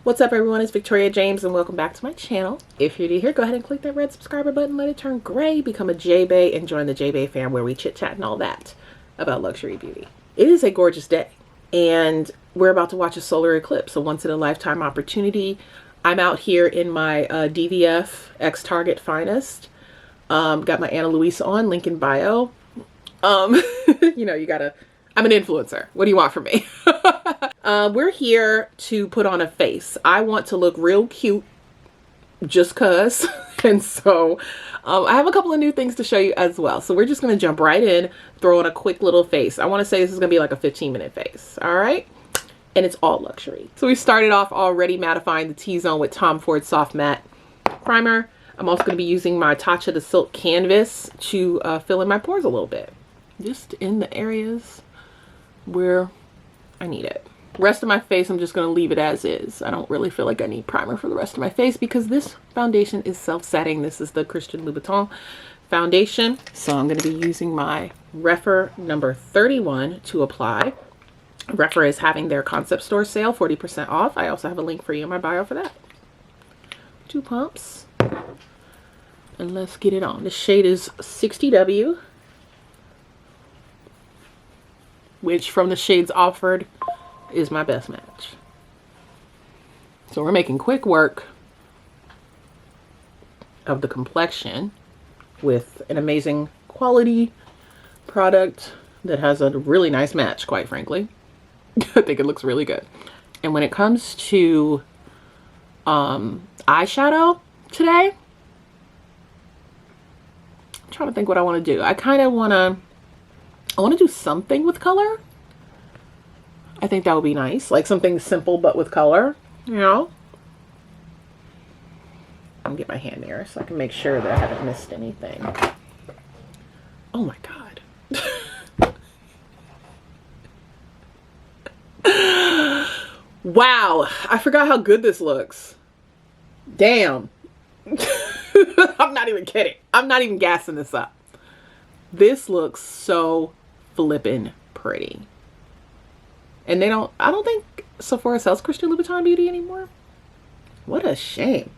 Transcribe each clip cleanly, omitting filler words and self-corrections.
What's up everyone, it's Victoria James and welcome back to my channel. If you're new here, go ahead and click that red subscriber button, let it turn gray, become a J-Bay, and join the J-Bay fam where we chit chat and all that about luxury beauty. It is a gorgeous day and we're about to watch a solar eclipse, a once in a lifetime opportunity. I'm out here in my DVF X Target Finest. Got my Ana Luisa on, link in bio. You know, I'm an influencer. What do you want from me? We're here to put on a face. I want to look real cute just cuz. And so I have a couple of new things to show you as well. So we're just going to jump right in, throw on a quick little face. I want to say this is going to be like a 15-minute face. All right. And it's all luxury. So we started off already mattifying the T-zone with Tom Ford Soft Matte Primer. I'm also going to be using my Tatcha the Silk Canvas to fill in my pores a little bit. Just in the areas where I need it. Rest of my face, I'm just going to leave it as is. I don't really feel like I need primer for the rest of my face because this foundation is self-setting. This is the Christian Louboutin foundation. So I'm going to be using my Refer number 31 to apply. Refer is having their concept store sale, 40% off. I also have a link for you in my bio for that. 2 pumps. And let's get it on. The shade is 60W. Which from the shades offered is my best match. So we're making quick work of the complexion with an amazing quality product that has a really nice match, quite frankly. I think it looks really good. And when it comes to eyeshadow today, I'm trying to think what I want to do. I want to do something with color. I think that would be nice. Like something simple but with color, you know? I'm gonna get my hand near so I can make sure that I haven't missed anything. Oh my God. Wow. I forgot how good this looks. Damn. I'm not even kidding. I'm not even gassing this up. This looks so flippin' pretty. And I don't think Sephora sells Christian Louboutin beauty anymore. What a shame.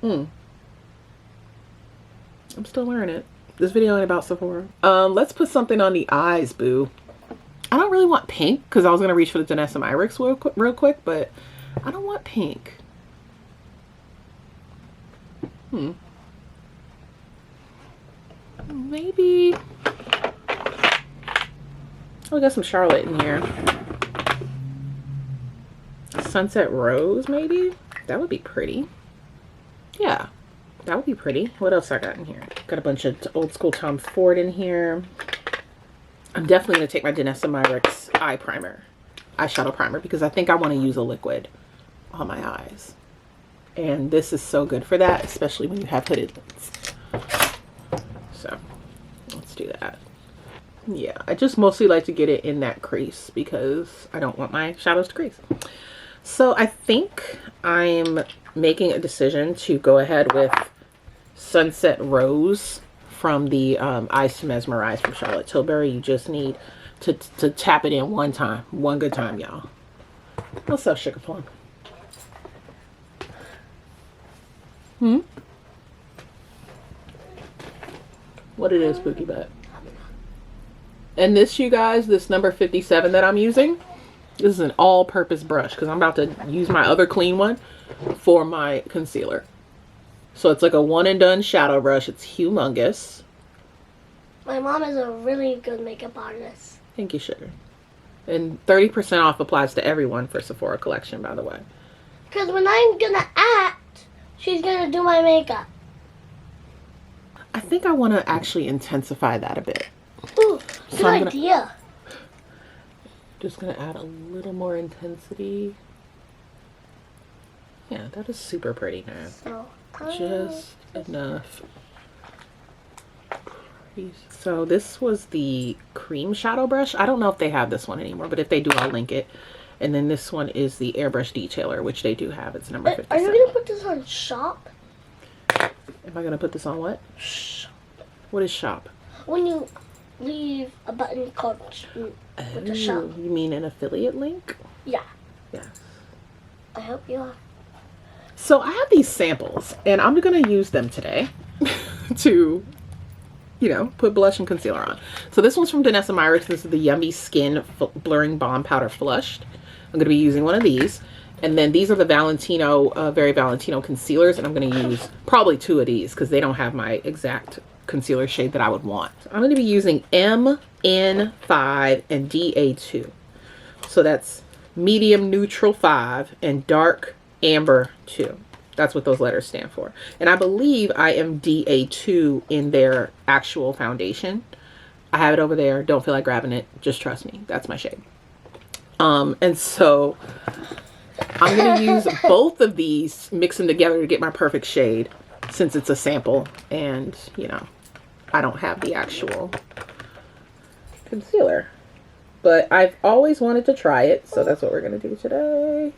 I'm still learning it. This video ain't about Sephora. Let's put something on the eyes, boo. I don't really want pink because I was going to reach for the Danessa Myricks real quick, but I don't want pink. Maybe. Oh, we got some Charlotte in here. Sunset Rose, maybe? That would be pretty. Yeah, that would be pretty. What else I got in here? Got a bunch of old school Tom Ford in here. I'm definitely going to take my Danessa Myricks eyeshadow primer because I think I want to use a liquid on my eyes. And this is so good for that, especially when you have hooded lids. So let's do that. Yeah, I just mostly like to get it in that crease because I don't want my shadows to crease. So I think I'm making a decision to go ahead with Sunset Rose from the Eyes to Mesmerize from Charlotte Tilbury. You just need to tap it in one time. One good time, y'all. What's up, Sugar Plum? What it is, Spooky Butt. And this, you guys, this number 57 that I'm using, this is an all-purpose brush because I'm about to use my other clean one for my concealer. So it's like a one-and-done shadow brush. It's humongous. My mom is a really good makeup artist. Thank you, sugar. And 30% off applies to everyone for Sephora collection, by the way. Because when I'm gonna act, she's gonna do my makeup. I think I want to actually intensify that a bit. Ooh, good idea. Just gonna add a little more intensity. Yeah, that is super pretty now. So, just enough. So this was the cream shadow brush. I don't know if they have this one anymore, but if they do, I'll link it. And then this one is the airbrush detailer, which they do have. It's number 57. Are you gonna put this on shop? Am I gonna put this on what? Shop. What is shop? When you leave a button called with the shop. You mean an affiliate link? Yeah. Yes. I hope you are. So I have these samples, and I'm going to use them today to, you know, put blush and concealer on. So this one's from Danessa Myricks. This is the Yummy Skin Blurring Balm Powder Flushed. I'm going to be using one of these. And then these are the Valentino, Very Valentino concealers. And I'm going to use probably 2 of these because they don't have my exact concealer shade that I would want. So I'm going to be using MN5 and DA2. So that's medium neutral 5 and dark amber 2. That's what those letters stand for. And I believe I am DA2 in their actual foundation. I have it over there. Don't feel like grabbing it. Just trust me. That's my shade. And so I'm going to use both of these, mix them together to get my perfect shade, since it's a sample and, you know, I don't have the actual concealer. But I've always wanted to try it, so that's what we're going to do today.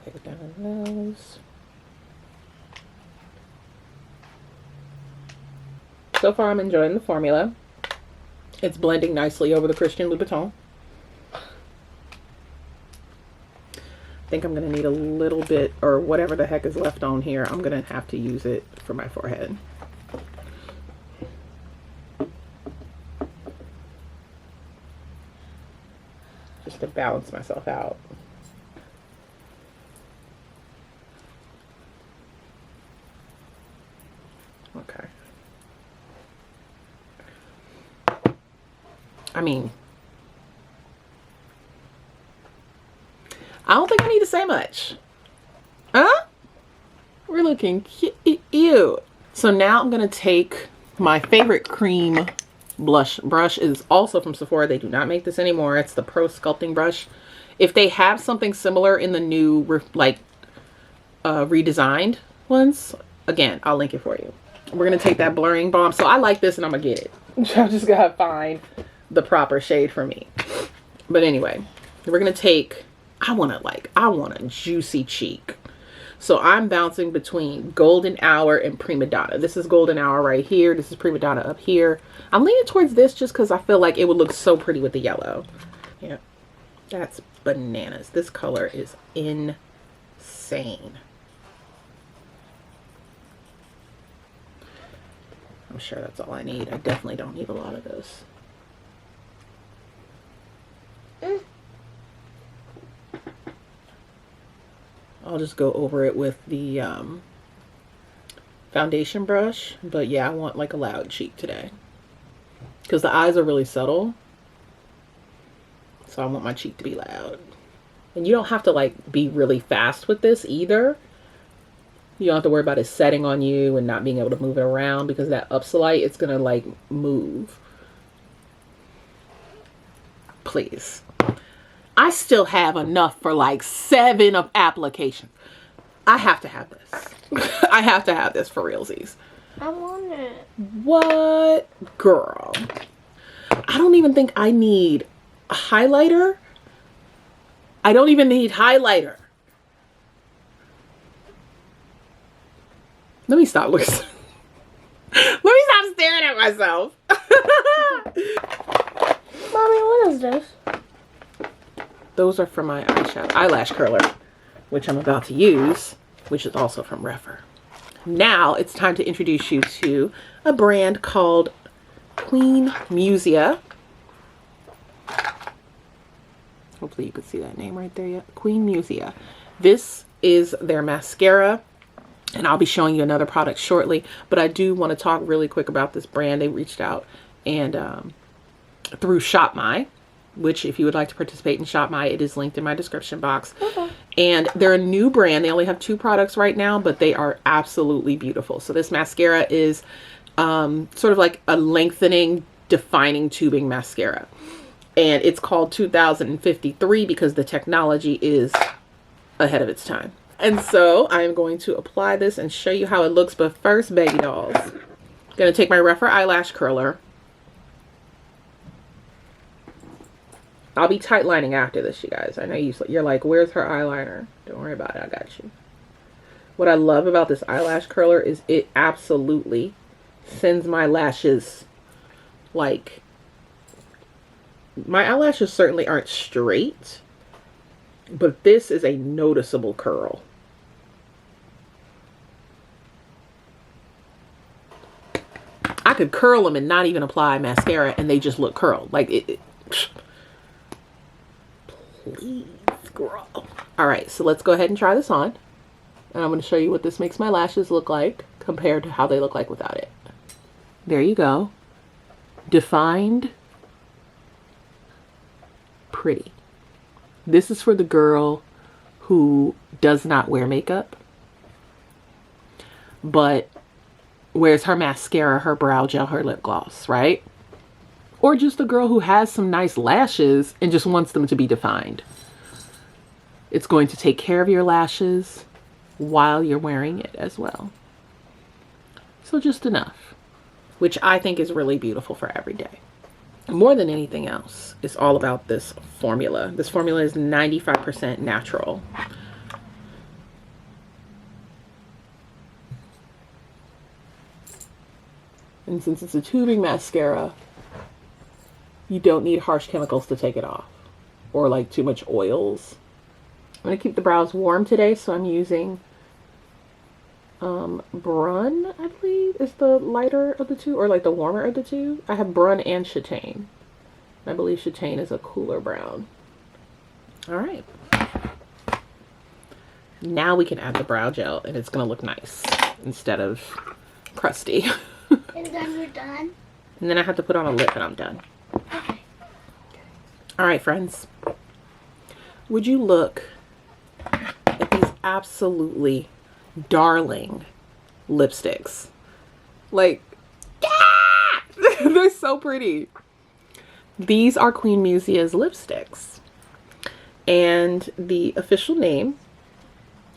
Take it down the nose. So far, I'm enjoying the formula. It's blending nicely over the Christian Louboutin. I think I'm going to need a little bit, or whatever the heck is left on here. I'm going to have to use it for my forehead. Just to balance myself out. Okay. I mean, I don't think I need to say much. Huh? We're looking cute. So now I'm going to take my favorite cream blush brush. Is also from Sephora. They do not make this anymore. It's the Pro Sculpting brush. If they have something similar in the new, like, redesigned ones, again, I'll link it for you. We're going to take that blurring balm. So I like this and I'm going to get it. I'm just going to find the proper shade for me. But anyway, we're going to take, I want a juicy cheek. So I'm bouncing between Golden Hour and Prima Donna. This is Golden Hour right here. This is Prima Donna up here. I'm leaning towards this just because I feel like it would look so pretty with the yellow. Yeah, that's bananas. This color is insane. I'm sure that's all I need. I definitely don't need a lot of this. I'll just go over it with the foundation brush. But yeah, I want like a loud cheek today, because the eyes are really subtle. So I want my cheek to be loud. And you don't have to like be really fast with this either. You don't have to worry about it setting on you and not being able to move it around, because that upslight, it's gonna like move. Please. I still have enough for like 7 of applications. I have to have this. I have to have this for realsies. I want it. What? Girl. I don't even think I need a highlighter. I don't even need highlighter. Let me stop looking. Let me stop staring at myself. Mommy, what is this? Those are from my eyelash curler, which I'm about to use, which is also from Refer. Now it's time to introduce you to a brand called Vikeejeah. Hopefully you can see that name right there. Yeah, Vikeejeah. This is their mascara, and I'll be showing you another product shortly. But I do want to talk really quick about this brand. They reached out and through ShopMy, which if you would like to participate in ShopMy, it is linked in my description box. Okay. And they're a new brand. They only have 2 products right now, but they are absolutely beautiful. So this mascara is sort of like a lengthening, defining tubing mascara. And it's called 2053 because the technology is ahead of its time. And so I'm going to apply this and show you how it looks. But first, baby dolls, I'm going to take my Refer eyelash curler. I'll be tight lining after this, you guys. I know you're like, where's her eyeliner? Don't worry about it. I got you. What I love about this eyelash curler is it absolutely sends my lashes like my eyelashes certainly aren't straight, but this is a noticeable curl. I could curl them and not even apply mascara and they just look curled. Like please, girl. All right, so let's go ahead and try this on. And I'm going to show you what this makes my lashes look like compared to how they look like without it. There you go. Defined. Pretty. This is for the girl who does not wear makeup, but wears her mascara, her brow gel, her lip gloss, right? Or just a girl who has some nice lashes and just wants them to be defined. It's going to take care of your lashes while you're wearing it as well. So just enough, which I think is really beautiful for every day. More than anything else, it's all about this formula. This formula is 95% natural. And since it's a tubing mascara, you don't need harsh chemicals to take it off, or like too much oils. I'm going to keep the brows warm today, so I'm using Brun, I believe, is the lighter of the two, or like the warmer of the two. I have Brun and Châtain. I believe Châtain is a cooler brown. All right. Now we can add the brow gel, and it's going to look nice instead of crusty. And then you're done? And then I have to put on a lip and I'm done. Okay. All right, friends. Would you look at these absolutely darling lipsticks? Like, they're so pretty. These are Queen Musea's lipsticks. And the official name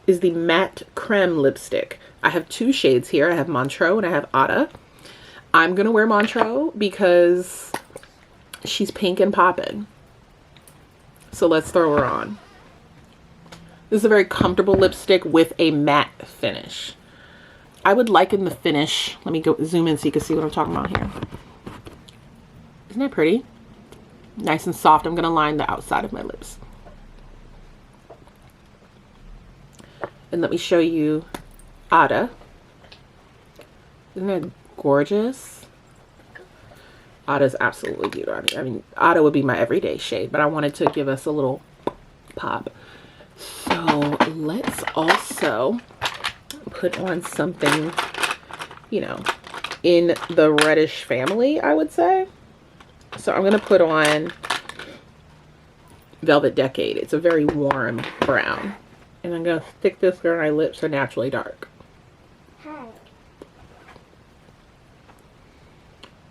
is the Matte Creme lipstick. I have two shades here. I have Montreux and I have Ada. I'm going to wear Montreux because she's pink and poppin'. So let's throw her on. This is a very comfortable lipstick with a matte finish. I would liken the finish. Let me go zoom in so you can see what I'm talking about here. Isn't that pretty? Nice and soft. I'm going to line the outside of my lips. And let me show you Ada. Isn't that gorgeous? Ada's absolutely beautiful. I mean, Ada would be my everyday shade, but I wanted to give us a little pop. So let's also put on something, you know, in the reddish family, I would say. So I'm going to put on Velvet Decade. It's a very warm brown. And I'm going to stick this where my lips are naturally dark.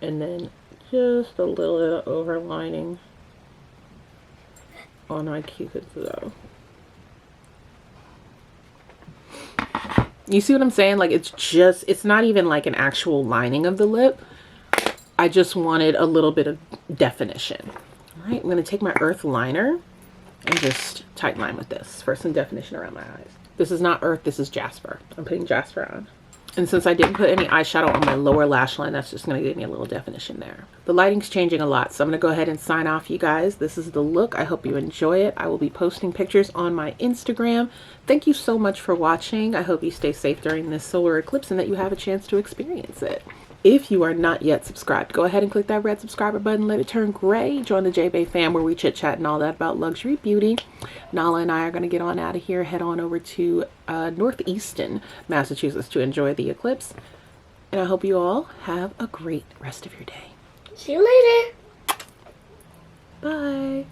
And then just a little bit of overlining on my cupids though. You see what I'm saying? Like it's not even like an actual lining of the lip. I just wanted a little bit of definition. All right, I'm going to take my Earth liner and just tight line with this for some definition around my eyes. This is not Earth, this is Jasper. I'm putting Jasper on. And since I didn't put any eyeshadow on my lower lash line, that's just going to give me a little definition there. The lighting's changing a lot, so I'm going to go ahead and sign off, you guys. This is the look. I hope you enjoy it. I will be posting pictures on my Instagram. Thank you so much for watching. I hope you stay safe during this solar eclipse and that you have a chance to experience it. If you are not yet subscribed, go ahead and click that red subscriber button. Let it turn gray. Join the JBay fam where we chit chat and all that about luxury beauty. Nala and I are going to get on out of here, head on over to northeastern Massachusetts to enjoy the eclipse. And I hope you all have a great rest of your day. See you later. Bye.